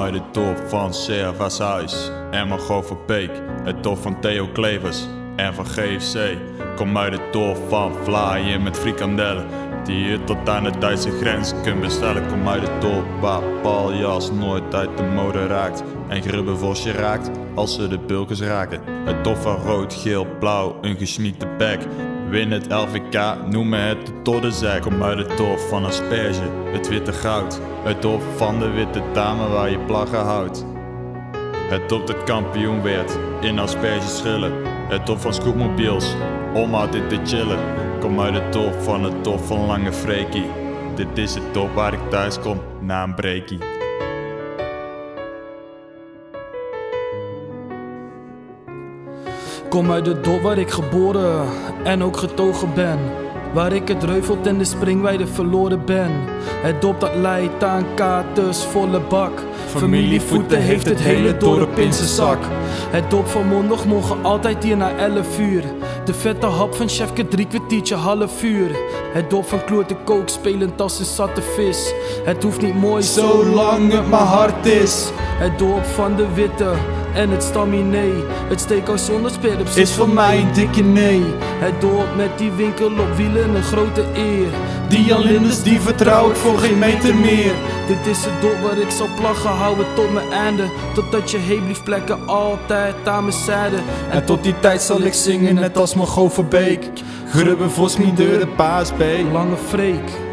uit het dorp van Servaashuis en van Goverbeek, het dorp van Theo Klevers en van GFC. Kom uit het dorp van Vlaaien met frikandellen, die je tot aan de Duitse grens kunt bestellen. Kom uit het dorp waar paljas nooit uit de mode raakt en Grubbenvosje raakt als ze de bulkers raken. Het dorp van rood, geel, blauw, een gesmiekte bek. Win het LVK, noemen het de Toddenzijk. Kom uit het dorp van asperge, het witte goud. Het dorp van de witte dame waar je plaggen houdt. Het dorp dat kampioen werd in aspergeschillen. Het dorp van scootmobiels, om altijd te chillen. Kom uit het dorp van Lange Freekie. Dit is het dorp waar ik thuis kom na een breakie. Kom uit het dorp waar ik geboren en ook getogen ben. Waar ik het Reuvelt en de Springweide verloren ben. Het dorp dat leidt aan katers volle bak. Familievoeten heeft het hele dorp in zijn zak. Het dorp van morgen altijd hier na 11 uur. De vette hap van chefke 3 kwartiertje half uur. Het dorp van kloert de kook spelend als een zatte vis. Het hoeft niet mooi zolang het maar hard is. Het dorp van de witte en het staminee. Het steakhouse zonder sperps is voor mij een dikke nee. Het dorp met die winkel op wielen een grote eer. Die Jan Linders die vertrouw ik voor geen meter meer. Dit is het dorp waar ik zal plaggen houden tot mijn einde. Totdat je heen blijft plekken altijd aan mijn zijde. En tot die tijd zal ik zingen net als mijn Goverbeek. Grubbenvos, mijn deur, de Paasbeek. Lange Freek.